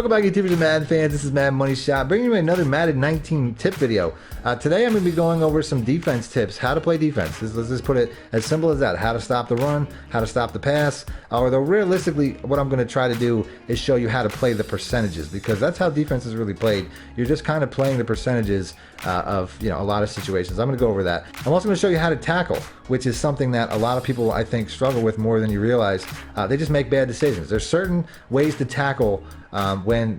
Welcome back, YouTubers and Madden fans. This is Madden Money Shot, bringing you another Madden 19 tip video. Today I'm going to be going over some defense tips, how to play defense. Let's just put it as simple as that. How to stop the run, how to stop the pass. Although realistically, what I'm going to try to do is show you how to play the percentages, because that's how defense is really played. You're just kind of playing the percentages of a lot of situations. I'm going to go over that. I'm also going to show you how to tackle, which is something that a lot of people, I think, struggle with more than you realize. They just make bad decisions. There's certain ways to tackle when,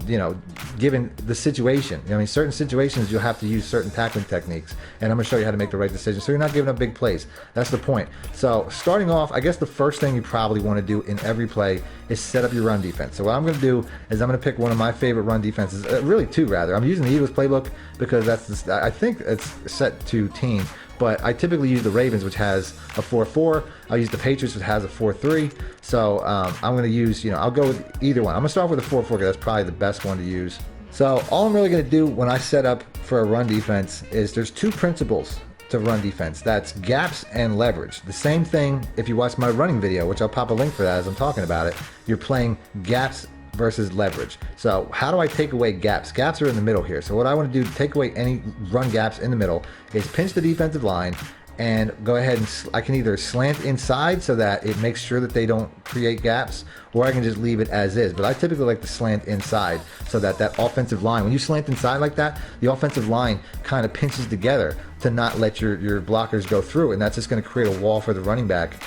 given the situation. I mean, certain situations you'll have to use certain tackling techniques, and I'm going to show you how to make the right decision so you're not giving up big plays. That's the point. So starting off, I guess the first thing you probably want to do in every play is set up your run defense. So what I'm going to do is I'm going to pick one of my favorite run defenses, really two rather. I'm using the Eagles playbook because that's I think it's set to team. But I typically use the Ravens, which has a 4-4. I'll use the Patriots, which has a 4-3. So I'm going to use, I'll go with either one. I'm going to start with the 4-4 because that's probably the best one to use. So all I'm really going to do when I set up for a run defense is there's two principles to run defense. That's gaps and leverage. The same thing if you watch my running video, which I'll pop a link for that as I'm talking about it. You're playing gaps versus leverage. So how do I take away gaps? Gaps are in the middle here. So what I want to do to take away any run gaps in the middle is pinch the defensive line and go ahead and I can either slant inside so that it makes sure that they don't create gaps, or I can just leave it as is. But I typically like to slant inside so that that offensive line, when you slant inside like that, the offensive line kind of pinches together to not let your blockers go through, and that's just going to create a wall for the running back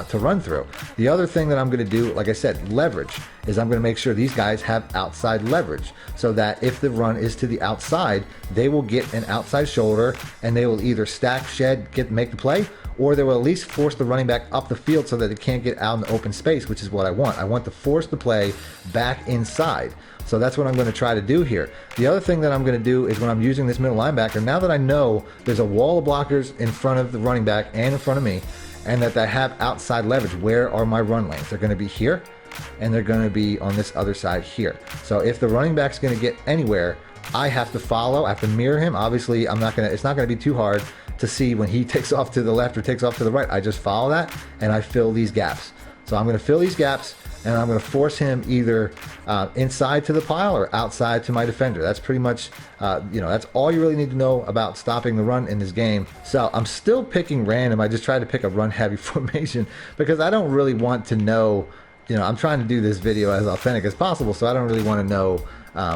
to run through. The other thing that I'm going to do, like I said, leverage, is I'm going to make sure these guys have outside leverage so that if the run is to the outside, they will get an outside shoulder and they will either stack, shed, make the play, or they will at least force the running back up the field so that it can't get out in the open space, which is what I want. I want to force the play back inside. So that's what I'm going to try to do here. The other thing that I'm going to do is when I'm using this middle linebacker, now that I know there's a wall of blockers in front of the running back and in front of me, and that I have outside leverage, where are my run lanes? They're going to be here, and they're going to be on this other side here. So if the running back's going to get anywhere, I have to follow, I have to mirror him. Obviously, it's not going to be too hard to see when he takes off to the left or takes off to the right. I just follow that and I fill these gaps. So I'm going to fill these gaps and I'm going to force him either inside to the pile or outside to my defender. That's pretty much, that's all you really need to know about stopping the run in this game. So I'm still picking random. I just tried to pick a run heavy formation because I don't really want to know, I'm trying to do this video as authentic as possible, so I don't really want to know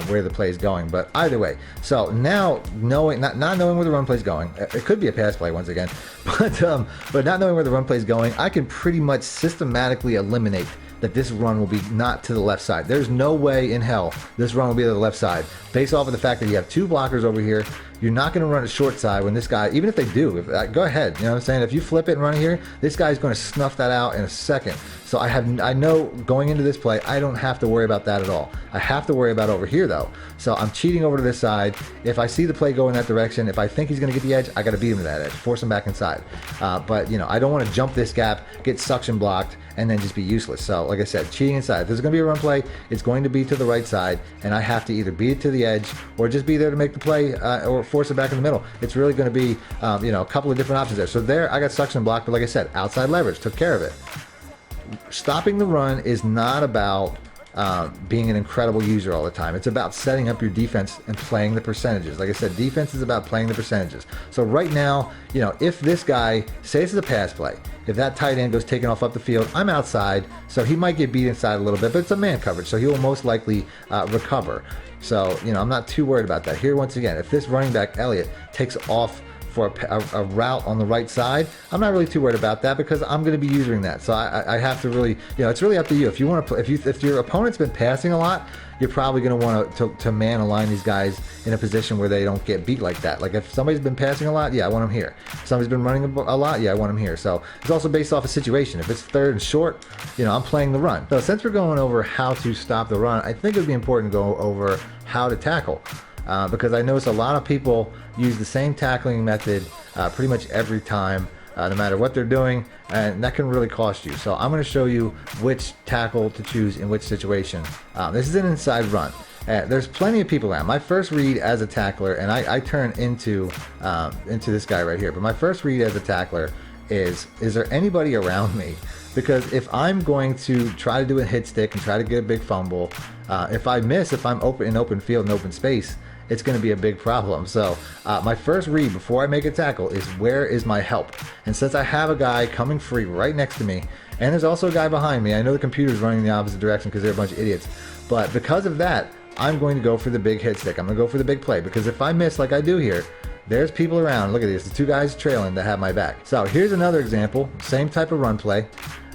where the play is going. But either way, so now knowing not knowing where the run play is going, it could be a pass play once again, but not knowing where the run play is going, I can pretty much systematically eliminate that this run will be not to the left side. There's no way in hell this run will be to the left side, based off of the fact that you have two blockers over here. You're not going to run a short side when this guy, even if they do, go ahead, you know what I'm saying? If you flip it and run it here, this guy's going to snuff that out in a second. So I know going into this play, I don't have to worry about that at all. I have to worry about over here though. So I'm cheating over to this side. If I see the play go in that direction, if I think he's going to get the edge, I got to beat him to that edge, force him back inside. But I don't want to jump this gap, get suction blocked, and then just be useless. So like I said, cheating inside. If there's going to be a run play, it's going to be to the right side, and I have to either beat it to the edge or just be there to make the play, or force it back in the middle. It's really going to be, a couple of different options there. So there, I got suction blocked, but like I said, outside leverage, took care of it. Stopping the run is not about being an incredible user all the time. It's about setting up your defense and playing the percentages. Like I said, defense is about playing the percentages. So right now, if this guy, say this is a pass play, if that tight end goes taking off up the field, I'm outside, so he might get beat inside a little bit, but it's a man coverage, so he will most likely recover. So, I'm not too worried about that. Here, once again, if this running back, Elliott, takes off for a route on the right side, I'm not really too worried about that because I'm going to be using that. So I have to really, it's really up to you. If you want to, if your opponent's been passing a lot, you're probably going to want to man align these guys in a position where they don't get beat like that. Like if somebody's been passing a lot, yeah, I want them here. If somebody's been running a lot, yeah, I want them here. So it's also based off a situation. If it's third and short, I'm playing the run. So since we're going over how to stop the run, I think it would be important to go over how to tackle. Because I notice a lot of people use the same tackling method pretty much every time, no matter what they're doing, and that can really cost you. So I'm going to show you which tackle to choose in which situation. This is an inside run. There's plenty of people around. My first read as a tackler, and I turn into this guy right here, but my first read as a tackler is there anybody around me because if I'm going to try to do a hit stick and try to get a big fumble, if I miss, if I'm in open field and open space, it's going to be a big problem. So my first read before I make a tackle is, where is my help? And since I have a guy coming free right next to me, and there's also a guy behind me, I know the computer's running in the opposite direction because they're a bunch of idiots, but because of that, I'm going to go for the big hit stick. I'm going to go for the big play, because if I miss like I do here, there's people around. Look at this, the two guys trailing that have my back. So here's another example, same type of run play,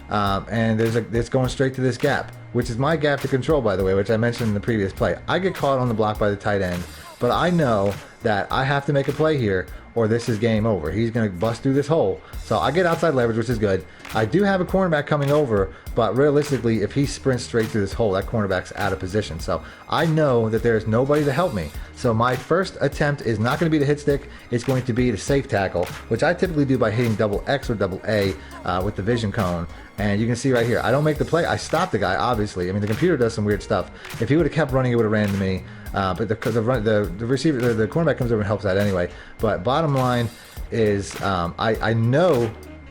and it's going straight to this gap, which is my gap to control, by the way, which I mentioned in the previous play. I get caught on the block by the tight end, but I know that I have to make a play here or this is game over. He's going to bust through this hole. So I get outside leverage, which is good. I do have a cornerback coming over, but realistically, if he sprints straight through this hole, that cornerback's out of position. So I know that there's nobody to help me. So my first attempt is not going to be the hit stick. It's going to be the safe tackle, which I typically do by hitting double X or double A with the vision cone. And you can see right here, I don't make the play. I stop the guy, obviously. I mean, the computer does some weird stuff. If he would have kept running, it would have ran to me. But the receiver, the cornerback comes over and helps that anyway. But bottom line is, I know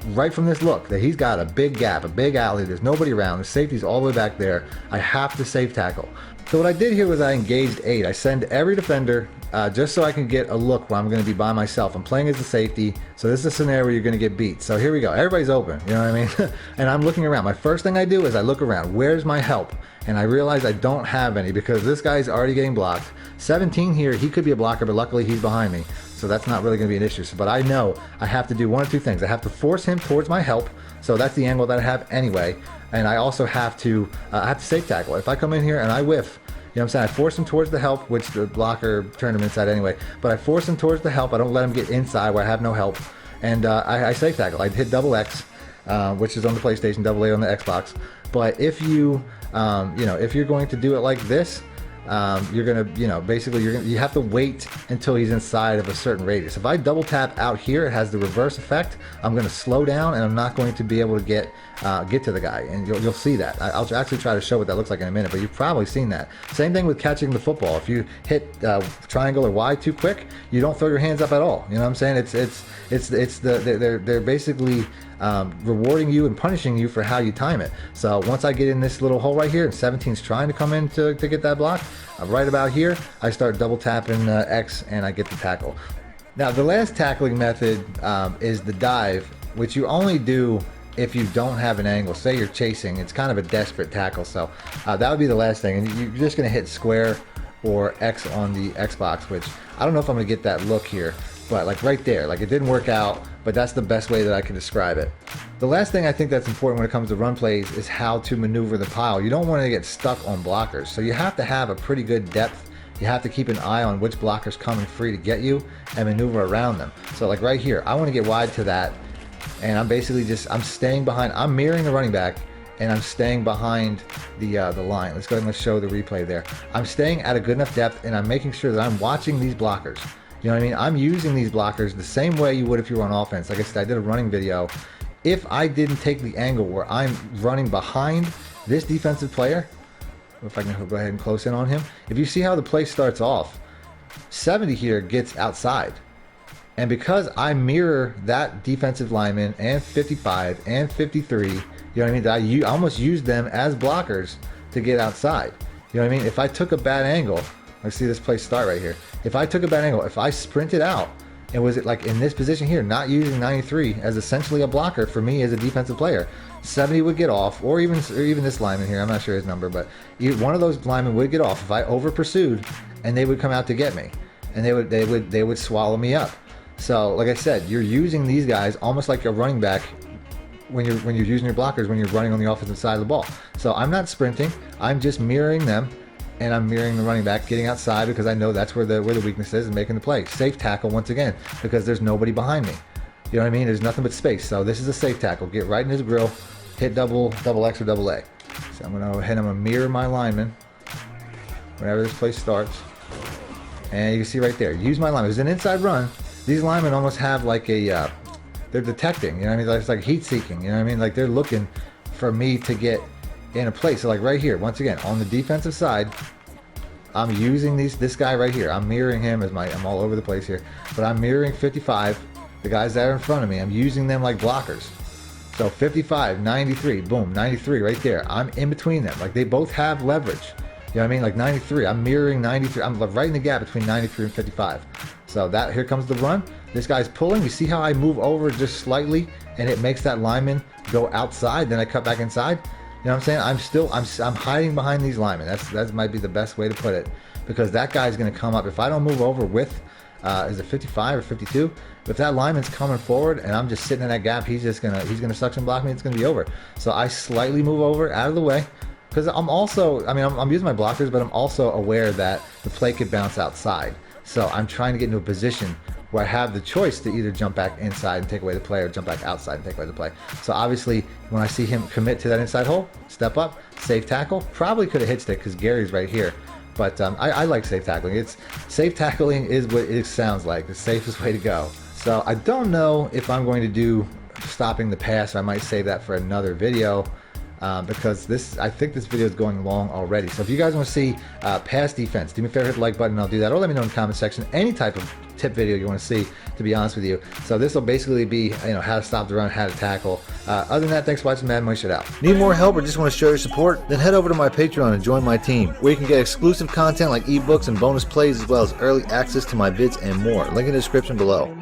right from this look that he's got a big gap, a big alley. There's nobody around. The safety's all the way back there. I have to safe tackle. So what I did here was I engaged 8. I send every defender just so I can get a look where I'm going to be by myself. I'm playing as a safety, so this is a scenario where you're going to get beat. So here we go. Everybody's open, you know what I mean? And I'm looking around. My first thing I do is I look around. Where's my help? And I realize I don't have any because this guy's already getting blocked. 17 here, he could be a blocker, but luckily he's behind me. So that's not really going to be an issue. But I know I have to do one or two things. I have to force him towards my help. So that's the angle that I have anyway. And I also have to safe tackle. If I come in here and I whiff, you know what I'm saying? I force him towards the help, which the blocker turned him inside anyway. But I force him towards the help. I don't let him get inside where I have no help. And I safe tackle. I hit double X, which is on the PlayStation, double A on the Xbox. But if you, if you're going to do it like this, you're gonna, basically you have to wait until he's inside of a certain radius. If I double tap out here, it has the reverse effect. I'm gonna slow down and I'm not going to be able to get to the guy, and you'll see that. I'll actually try to show what that looks like in a minute, but you've probably seen that. Same thing with catching the football. If you hit triangle or Y too quick, you don't throw your hands up at all. You know what I'm saying? They're basically rewarding you and punishing you for how you time it. So once I get in this little hole right here, and 17's trying to come in to get that block, right about here, I start double tapping X and I get the tackle. Now the last tackling method is the dive, which you only do if you don't have an angle. Say you're chasing, it's kind of a desperate tackle. So that would be the last thing, and you're just going to hit square or X on the Xbox, which I don't know if I'm going to get that look here, but like right there, like it didn't work out, but that's the best way that I can describe it. The last thing I think that's important when it comes to run plays is how to maneuver the pile. You don't want to get stuck on blockers, so you have to have a pretty good depth. You have to keep an eye on which blocker's coming free to get you and maneuver around them. So like right here, I want to get wide to that, and I'm basically I'm staying behind. I'm mirroring the running back, and I'm staying behind the line. Let's go ahead and let's show the replay there. I'm staying at a good enough depth, and I'm making sure that I'm watching these blockers. You know what I mean? I'm using these blockers the same way you would if you were on offense. Like I said, I did a running video. If I didn't take the angle where I'm running behind this defensive player, if I can go ahead and close in on him, if you see how the play starts off, 70 here gets outside. And because I mirror that defensive lineman and 55 and 53, you know what I mean? I almost used them as blockers to get outside. You know what I mean? If I took a bad angle, let's see this play start right here. If I took a bad angle, if I sprinted out and was it like in this position here, not using 93 as essentially a blocker for me as a defensive player, 70 would get off, or even this lineman here, I'm not sure his number, but one of those linemen would get off if I over pursued, and they would come out to get me, and they would swallow me up. So like I said, you're using these guys almost like a running back when you're using your blockers when you're running on the offensive side of the ball. So I'm not sprinting, I'm just mirroring them, and I'm mirroring the running back, getting outside because I know that's where the weakness is and making the play. Safe tackle once again because there's nobody behind me. You know what I mean? There's nothing but space. So this is a safe tackle. Get right in his grill, hit double X or double A. So I'm gonna mirror my lineman whenever this play starts. And you can see right there, use my lineman. It's an inside run. These linemen almost have like they're detecting, you know what I mean? It's like heat seeking, you know what I mean? Like they're looking for me to get in a place. So like right here, once again, on the defensive side, I'm using this guy right here. I'm mirroring him I'm all over the place here, but I'm mirroring 55, the guys that are in front of me. I'm using them like blockers. So 55, 93, boom, 93 right there. I'm in between them. Like, they both have leverage. You know what I mean? Like 93, I'm mirroring 93. I'm right in the gap between 93 and 55. So that, here comes the run. This guy's pulling. You see how I move over just slightly and it makes that lineman go outside, then I cut back inside? You know what I'm saying? I'm hiding behind these linemen. That might be the best way to put it, because that guy's going to come up. If I don't move over with, is it 55 or 52? If that lineman's coming forward and I'm just sitting in that gap, he's gonna suction block me. It's gonna be over. So I slightly move over out of the way, because I'm also, I'm using my blockers, but I'm also aware that the play could bounce outside. So I'm trying to get into a position where I have the choice to either jump back inside and take away the play, or jump back outside and take away the play. So obviously, when I see him commit to that inside hole, step up, safe tackle. Probably could have hit stick because Gary's right here. But I like safe tackling. Safe tackling is what it sounds like, the safest way to go. So I don't know if I'm going to do stopping the pass. I might save that for another video, because I think this video is going long already. So if you guys want to see pass defense, do me a favor, hit the like button, and I'll do that. Or let me know in the comment section any type of tip video you want to see, to be honest with you. So this will basically be, how to stop the run, how to tackle. Other than that, thanks for watching Madden Money Shot out. Need more help or just want to show your support? Then head over to my Patreon and join my team, where you can get exclusive content like ebooks and bonus plays, as well as early access to my vids and more. Link in the description below.